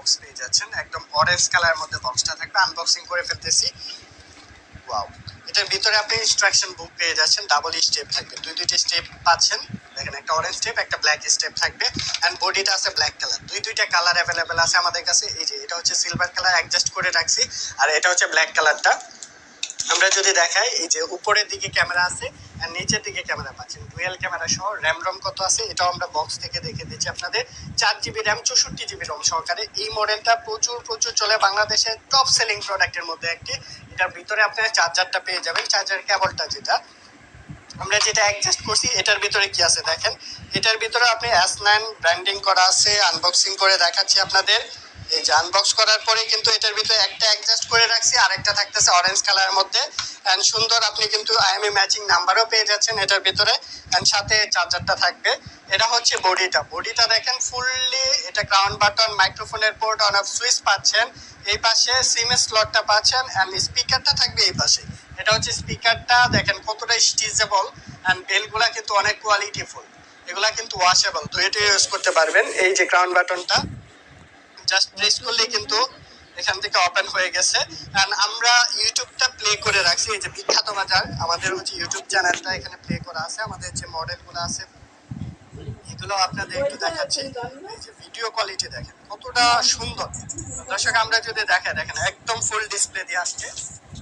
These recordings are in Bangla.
বক্স পেয়ে যাচ্ছেন, একদম অরেঞ্জ কালারের মধ্যে বক্সটা থাকবে। আনবক্সিং করে ফেলতেছি। ওয়াও, এটার ভিতরে আপনি ইনস্ট্রাকশন বুক পেয়ে যাচ্ছেন, ডাবল স্টেপ থাকবে, দুইটা স্টেপ পাচ্ছেন। দেখেন একটা অরেঞ্জ স্টেপ, একটা ব্ল্যাক স্টেপ থাকবে। এন্ড বডিটা আছে ব্ল্যাক কালার, দুইটা কালার অ্যাভেলেবেল আছে আমাদের কাছে। এই যে এটা হচ্ছে সিলভার কালার অ্যাডজাস্ট করে রাখছি, আর এটা হচ্ছে ব্ল্যাক কালারটা। আমরা যদি দেখাই, এই যে উপরের দিকে ক্যামেরা আছে আর নিচের দিকে ক্যামেরা পাচ্ছেন, ডুয়েল ক্যামেরা সহ। র্যাম রম কত আছে এটাও আমরা বক্স থেকে দেখে দিচ্ছি আপনাদের। 4 জিবি র্যাম, 64 জিবি রম সহকারে। এই মডেলটা প্রচুর চলে, বাংলাদেশের টপ সেলিং প্রোডাক্টের মধ্যে একটি। এটার ভিতরে আপনারা চার্জারটা পেয়ে যাবেন, চার্জার কেবলটা যেটা আমরা যেটা অ্যাডজাস্ট করছি। এটার ভিতরে কি আছে দেখেন, এটার ভিতরে আপনি S9 ব্র্যান্ডিং করা আছে। আনবক্সিং করে দেখাচ্ছি আপনাদের। এই যে আনবক্স করার পরে কিন্তু এটার ভিতরে একটা অ্যাডজাস্ট করে রাখছি, আরেকটা থাকতেছে অরেঞ্জ কালারের মধ্যে। এন্ড সুন্দর আপনি কিন্তু IMEI ম্যাচিং নাম্বারও পেয়ে যাচ্ছেন এটার ভিতরে। এন্ড সাথে চার্জারটা থাকবে। এটা হচ্ছে বডিটা দেখেন ফুললি। এটা ক্রাউন বাটন, মাইক্রোফোনের পোর্ট, অন অফ সুইচ পাচ্ছেন। এই পাশে সিম স্লটটা পাচ্ছেন, এন্ড স্পিকারটা থাকবে এই পাশে। এটা হচ্ছে স্পিকারটা, দেখেন কতটা স্টিচেবল। এন্ড বেলগুলা কিন্তু অনেক কোয়ালিটিফুল, এগুলা কিন্তু ওয়াশেবল, দুইটা ইউজ করতে পারবেন। এই যে ক্রাউন বাটনটা জাস্ট প্রেস করলেই কিন্তু এখান থেকে ওপেন হয়ে গেছে। এন্ড আমরা ইউটিউবটা প্লে করে রাখছি। এই যে বিখ্যাত বাজার আমাদের হচ্ছে ইউটিউব চ্যানেলটা এখানে প্লে করা আছে। আমাদের যে মডেলগুলো আছে এগুলো আপনাদের একটু দেখাচ্ছি। এই যে ভিডিও কোয়ালিটি দেখেন কতটা সুন্দর। দর্শক আমরা যদি দেখেন একদম ফুল ডিসপ্লে দিয়ে আসছে,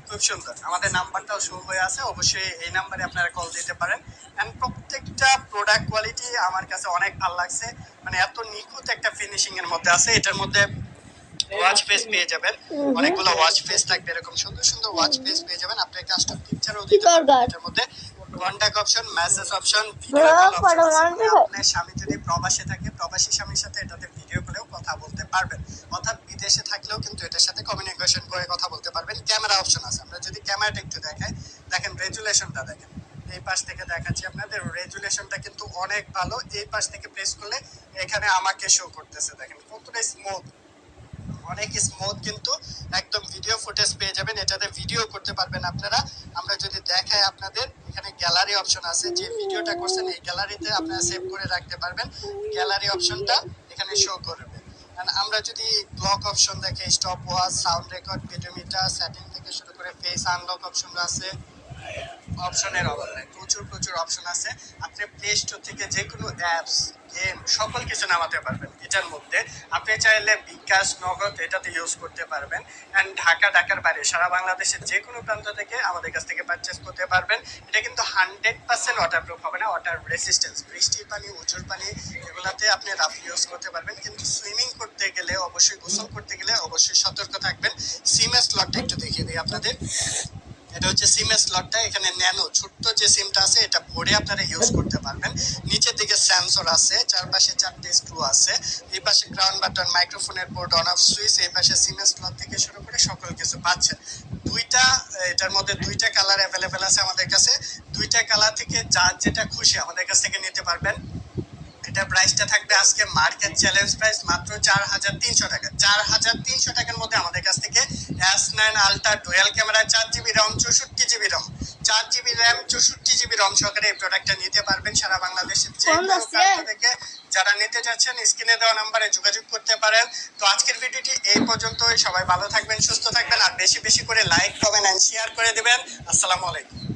খুব সুন্দর। আমাদের নাম্বারটাও শো হয়ে আছে, অবশ্যই এই নাম্বারে আপনারা কল দিতে পারেন। এন্ড প্রত্যেকটা প্রোডাক্ট কোয়ালিটি আমার কাছে অনেক ভালো লাগছে, মানে এত নিখুঁত একটা ফিনিশিং এর মধ্যে আছে। এটার মধ্যে ওয়াচ ফেস পেয়ে যাবেন, অনেকগুলো ওয়াচ ফেস থাকবে, এরকম সুন্দর ওয়াচ ফেস পেয়ে যাবেন। আপনি কাস্টম পিকচারও দিতে পারবেন এটার মধ্যে। Contact option, message option, video call option আছে। আপনার স্বামী যদি প্রবাসে থাকে, প্রবাসী স্বামীর সাথে এটাতে ভিডিও কলেও কথা বলতে পারবেন, অর্থাৎ বিদেশে থাকলেও কিন্তু এটার সাথে কমিউনিকেশন করে কথা বলতে পারবেন। ক্যামেরা অপশন আছে, আমরা যদি ক্যামেরাটা একটু দেখাই, দেখেন রেজুলেশনটা দেখেন। এই পাশ থেকে দেখাচ্ছি আপনাদের, রেজুলেশনটা কিন্তু অনেক ভালো। এই পাশ থেকে প্রেস করলে এখানে আমাকে শো করতেছে, দেখেন কতটা স্মুথ, অনেক স্মুথ, কিন্তু একদম ভিডিও ফুটেজ পেয়ে যাবেন। এটাতে ভিডিও করতে পারবেন আপনারা। আমরা যদি দেখাই আপনাদের, এখানে গ্যালারি অপশন আছে, যে ভিডিওটা করছেন এই গ্যালারিতে আপনারা সেভ করে রাখতে পারবেন। গ্যালারি অপশনটা এখানে শো করবে। আমরা যদি ক্লক অপশন দেখে, স্টপ ওয়াচ, সাউন্ড রেকর্ড, ভিডিওমিটার, সেটিং থেকে শুরু করে ফেস আনলক অপশন আছে। অপশনের অভাব নাই, প্রচুর অপশন আছে। আপনি প্লে স্টোর থেকে যে কোনো অ্যাপস, গেম সকল কিছু নামাতে পারবেন এটার মধ্যে। আপনি চাইলে বিকাশ, নগদ এটাতে ইউজ করতে পারবেন। অ্যান্ড ঢাকার বাইরে সারা বাংলাদেশের যে কোনো প্রান্ত থেকে আমাদের কাছ থেকে পারচেস করতে পারবেন। এটা কিন্তু 100% ওয়াটারপ্রুফ হবে না, ওয়াটার রেসিস্টেন্স। বৃষ্টির পানি, উঁচুর পানি এগুলাতে আপনি রাফলি ইউজ করতে পারবেন, কিন্তু সুইমিং করতে গেলে অবশ্যই, গোসল করতে গেলে অবশ্যই সতর্ক থাকবেন। সিম স্লটটা একটু দেখিয়ে দিই আপনাদের। এটা হচ্ছে সিম স্লটটা, এখানে ন্যানো ছোট্ট যে সিমটা আছে এটা ভরে আপনারা ইউজ করতে পারবেন। নিচের দিকে সেন্সর আছে, চারপাশে 4টে স্ক্রু আছে। এই পাশে গ্রাউন্ড বাটন, মাইক্রোফোনের পোর্ট, অন অফ সুইচ, এই পাশে সিম স্লট থেকে শুরু করে সকল কিছু পাচ্ছেন। এটার মধ্যে দুইটা কালার অ্যাভেলেবেল আছে আমাদের কাছে। দুইটা কালার থেকে যার যেটা খুশি আমাদের কাছ থেকে নিতে পারবেন। এটা প্রাইসটা থাকবে আজকে মার্কেট চ্যালেঞ্জ প্রাইস মাত্র 4300 টাকা। 4300 টাকার মধ্যে আমাদের কাছ থেকে S9 ultra dual camera, 4 GB ROM, 64 GB ROM, 4 GB RAM, 64 GB ROM সহকারে এই প্রোডাক্টটা নিতে পারবেন সারা বাংলাদেশের যে কোনো প্রান্ত থেকে। যারা নিতে যাচ্ছেন স্ক্রিনে দেওয়া নাম্বারে যোগাযোগ করতে পারেন। তো আজকের ভিডিওটি এই পর্যন্তই। সবাই ভালো থাকবেন, সুস্থ থাকবেন, আর বেশি করে লাইক, কমেন্ট এন্ড শেয়ার করে দিবেন। আসসালামু আলাইকুম।